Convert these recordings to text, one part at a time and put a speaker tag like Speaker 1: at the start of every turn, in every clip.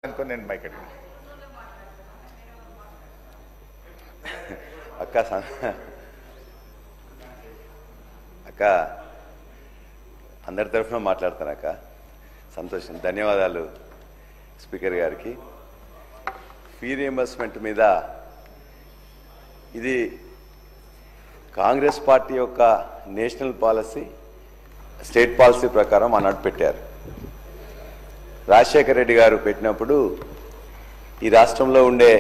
Speaker 1: అనుకో నేను మైక్ అడిగాను
Speaker 2: అక్క అందరి తరఫున మాట్లాడతాను అక్క. సంతోషం, ధన్యవాదాలు స్పీకర్ గారికి. ఫీ రియంబర్స్మెంట్ మీద ఇది కాంగ్రెస్ పార్టీ యొక్క నేషనల్ పాలసీ, స్టేట్ పాలసీ ప్రకారం ఆనాడు పెట్టారు. రాజశేఖర రెడ్డి గారు పెట్టినప్పుడు ఈ రాష్ట్రంలో ఉండే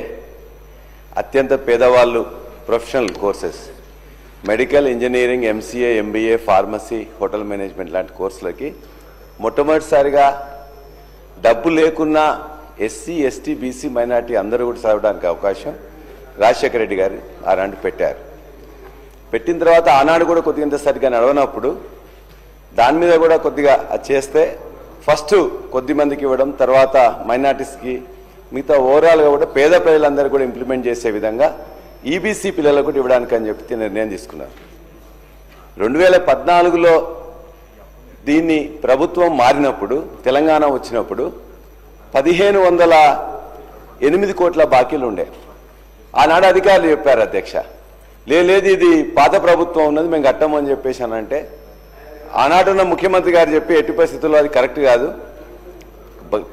Speaker 2: అత్యంత పేదవాళ్ళు professional courses, medical, engineering, MCA, MBA, pharmacy, hotel management లాంటి కోర్సులకి మొట్టమొదటిసారిగా డబ్బు లేకున్నా ఎస్సీ, ఎస్టీ, బీసీ, మైనార్టీ అందరూ కూడా చదవడానికి అవకాశం రాజశేఖర రెడ్డి గారు ఆనాడు పెట్టారు. పెట్టిన తర్వాత ఆనాడు కూడా కొద్దిగా ఇంత సరిగ్గా నడవనప్పుడు దాని మీద కూడా కొద్దిగా చేస్తే ఫస్ట్ కొద్ది మందికి ఇవ్వడం, తర్వాత మైనార్టీస్కి, మిగతా ఓవరాల్గా కూడా పేద ప్రజలందరూ కూడా ఇంప్లిమెంట్ చేసే విధంగా ఈబీసీ పిల్లలకు కూడా ఇవ్వడానికి అని చెప్పి నిర్ణయం తీసుకున్నారు. 2014లో దీన్ని ప్రభుత్వం మారినప్పుడు, తెలంగాణ వచ్చినప్పుడు 1508 కోట్ల బాకీలు ఉండే. ఆనాడు అధికారులు చెప్పారు, అధ్యక్ష లేదు ఇది పాత ప్రభుత్వం ఉన్నది, మేము కట్టమని చెప్పేసి అనంటే ఆనాడున్న ముఖ్యమంత్రి గారు చెప్పి ఎట్టి పరిస్థితుల్లో అది కరెక్ట్ కాదు,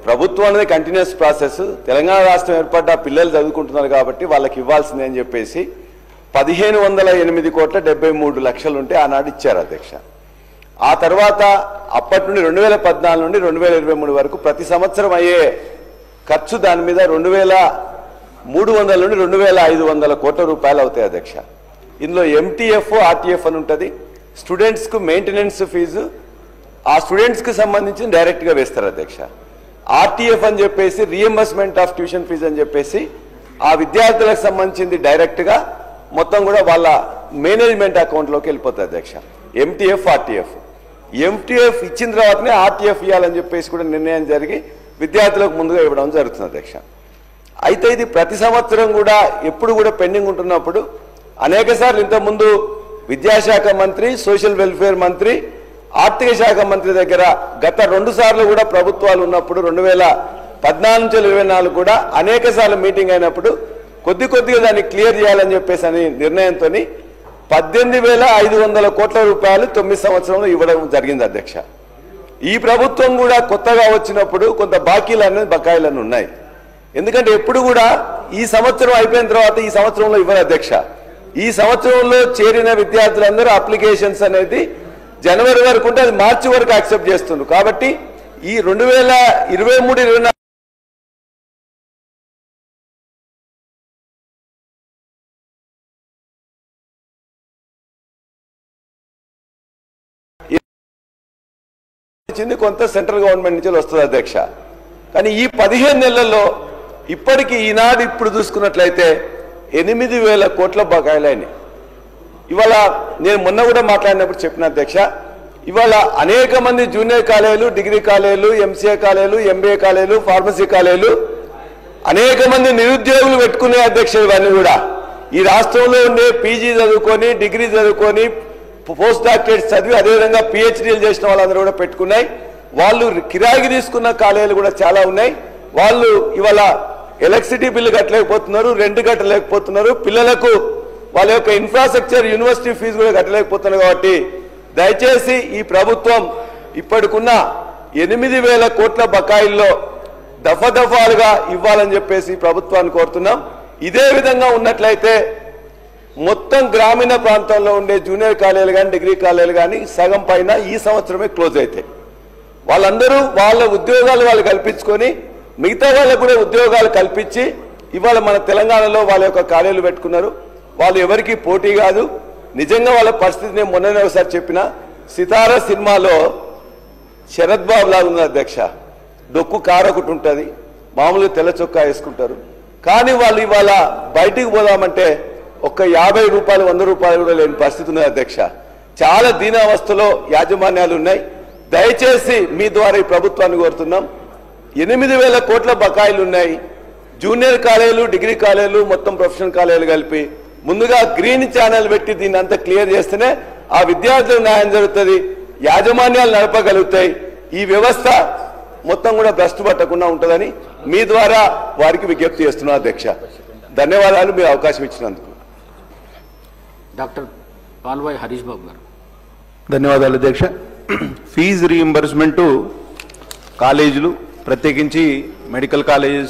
Speaker 2: ప్రభుత్వం అనేది కంటిన్యూస్ ప్రాసెస్, తెలంగాణ రాష్ట్రం ఏర్పడ్డ పిల్లలు చదువుకుంటున్నారు కాబట్టి వాళ్ళకి ఇవ్వాల్సిందే అని చెప్పేసి 1508 కోట్ల 73 లక్షలు ఉంటే ఆనాడు ఇచ్చారు అధ్యక్ష. ఆ తర్వాత అప్పటి నుండి 2014 నుండి 2023 వరకు ప్రతి సంవత్సరం అయ్యే ఖర్చు దాని మీద 2300 నుండి 2500 కోట్ల రూపాయలు అవుతాయి అధ్యక్ష. ఇందులో ఎంటీఎఫ్, ఆర్టీఎఫ్ అని ఉంటుంది. స్టూడెంట్స్కు మెయింటెనెన్స్ ఫీజు ఆ స్టూడెంట్స్కి సంబంధించి డైరెక్ట్గా వేస్తారు అధ్యక్ష. ఆర్టీఎఫ్ అని చెప్పేసి రియంబర్స్మెంట్ ఆఫ్ ట్యూషన్ ఫీజు అని చెప్పేసి ఆ విద్యార్థులకు సంబంధించింది డైరెక్ట్గా మొత్తం కూడా వాళ్ళ మేనేజ్మెంట్ అకౌంట్లోకి వెళ్ళిపోతుంది అధ్యక్ష. MTF, RTF. ఎంటీఎఫ్ ఇచ్చిన తర్వాతనే ఆర్టీఎఫ్ ఇవ్వాలని చెప్పేసి కూడా నిర్ణయం జరిగి విద్యార్థులకు ముందుగా ఇవ్వడం జరుగుతుంది అధ్యక్ష. అయితే ఇది ప్రతి సంవత్సరం కూడా ఎప్పుడు కూడా పెండింగ్ ఉంటున్నప్పుడు అనేక సార్లు ఇంతకుముందు విద్యాశాఖ మంత్రి, సోషల్ వెల్ఫేర్ మంత్రి, ఆర్థిక శాఖ మంత్రి దగ్గర గత 2 సార్లు కూడా ప్రభుత్వాలు ఉన్నప్పుడు 2014 నుంచి 2024 కూడా అనేక సార్లు మీటింగ్ అయినప్పుడు కొద్దిగా దాన్ని క్లియర్ చేయాలని చెప్పేసి అని నిర్ణయంతో 18,500 కోట్ల రూపాయలు 9 సంవత్సరంలో ఇవ్వడం జరిగింది అధ్యక్ష. ఈ ప్రభుత్వం కూడా కొత్తగా వచ్చినప్పుడు కొంత బకాయిలన్నీ ఉన్నాయి. ఎందుకంటే ఎప్పుడు కూడా ఈ సంవత్సరం అయిపోయిన తర్వాత ఈ సంవత్సరంలో ఇవ్వరు అధ్యక్ష. ఈ సంవత్సరంలో చేరిన విద్యార్థులందరూ అప్లికేషన్స్ అనేది జనవరి వరకు ఉంటే అది మార్చి వరకు యాక్సెప్ట్ చేస్తున్నారు. కాబట్టి ఈ 2023-24 కొంత సెంట్రల్ గవర్నమెంట్ నుంచి వస్తుంది అధ్యక్ష. కానీ ఈ 15 నెలల్లో ఇప్పటికీ ఈనాడు ఇప్పుడు చూసుకున్నట్లయితే 8,000 కోట్ల బకాయిలైనాయి. ఇవాళ నేను మొన్న కూడా మాట్లాడినప్పుడు చెప్పిన అధ్యక్ష, ఇవాళ అనేక మంది జూనియర్ కాలేజీలు, డిగ్రీ కాలేజీలు, ఎంసీఏ కాలేజీలు, ఎంబీఏ కాలేజీలు, ఫార్మసీ కాలేజీలు అనేక మంది నిరుద్యోగులు పెట్టుకునే అధ్యక్ష. ఇవన్నీ కూడా ఈ రాష్ట్రంలో ఉండే పీజీ చదువుకొని, డిగ్రీ చదువుకొని, పోస్ట్ డాక్టరేట్స్ చదివి అదేవిధంగా పిహెచ్డీలు చేసిన వాళ్ళందరూ కూడా పెట్టుకున్నాయి. వాళ్ళు కిరాయికి తీసుకున్న కాలేజీలు కూడా చాలా ఉన్నాయి. వాళ్ళు ఇవాళ ఎలక్ట్రిసిటీ బిల్లు కట్టలేకపోతున్నారు, రెంట్ కట్టలేకపోతున్నారు, పిల్లలకు వాళ్ళ యొక్క ఇన్ఫ్రాస్ట్రక్చర్, యూనివర్సిటీ ఫీజు కూడా కట్టలేకపోతున్నారు. కాబట్టి దయచేసి ఈ ప్రభుత్వం ఇప్పటికున్న 8,000 కోట్ల బకాయిల్లో దఫాలుగా ఇవ్వాలని చెప్పేసి ప్రభుత్వాన్ని కోరుతున్నాం. ఇదే విధంగా ఉన్నట్లయితే మొత్తం గ్రామీణ ప్రాంతంలో ఉండే జూనియర్ కాలేజీలు కానీ, డిగ్రీ కాలేజీలు కానీ సగం పైన ఈ సంవత్సరమే క్లోజ్ అవుతాయి. వాళ్ళందరూ వాళ్ళ ఉద్యోగాలు వాళ్ళు కల్పించుకొని మిగతా వాళ్ళకు కూడా ఉద్యోగాలు కల్పించి ఇవాళ మన తెలంగాణలో వాళ్ళ యొక్క కాలేజీలు పెట్టుకున్నారు. వాళ్ళు ఎవరికి పోటీ కాదు. నిజంగా వాళ్ళ పరిస్థితి నేను మొన్ననే ఒకసారి చెప్పిన, సితారా సినిమాలో శరత్ బాబు లాగా ఉంది అధ్యక్ష. డొక్కు కారు ఒకటి ఉంటుంది, మామూలుగా తెల్ల చొక్కా వేసుకుంటారు. కానీ వాళ్ళు ఇవాళ బయటికి పోదామంటే ఒక్క 50 రూపాయలు 100 రూపాయలు కూడా లేని పరిస్థితి ఉన్నది అధ్యక్ష. చాలా దీనావస్థలో యాజమాన్యాలు ఉన్నాయి. దయచేసి మీ ద్వారా ఈ ప్రభుత్వాన్ని కోరుతున్నాం, 8,000 కోట్ల బకాయిలు ఉన్నాయి. జూనియర్ కాలేజీలు, డిగ్రీ కాలేజీలు, మొత్తం ప్రొఫెషనల్ కాలేజీలు కలిపి ముందుగా గ్రీన్ ఛానల్ పెట్టి దీన్ని అంతా క్లియర్ చేస్తేనే ఆ విద్యార్థులకు న్యాయం జరుగుతుంది, యాజమాన్యాలు నడపగలుగుతాయి, ఈ వ్యవస్థ మొత్తం కూడా భ్రష్టు పట్టకుండా ఉంటుందని మీ ద్వారా వారికి విజ్ఞప్తి చేస్తున్నా అధ్యక్ష. ధన్యవాదాలు మీరు అవకాశం ఇచ్చినందుకు.
Speaker 1: డాక్టర్ పాల్వాయి హరీష్ బాబు గారు.
Speaker 3: ధన్యవాదాలు అధ్యక్ష. ఫీజు రీయింబర్స్మెంటు కాలేజీలు ప్రత్యేకించి మెడికల్ కాలేజెస్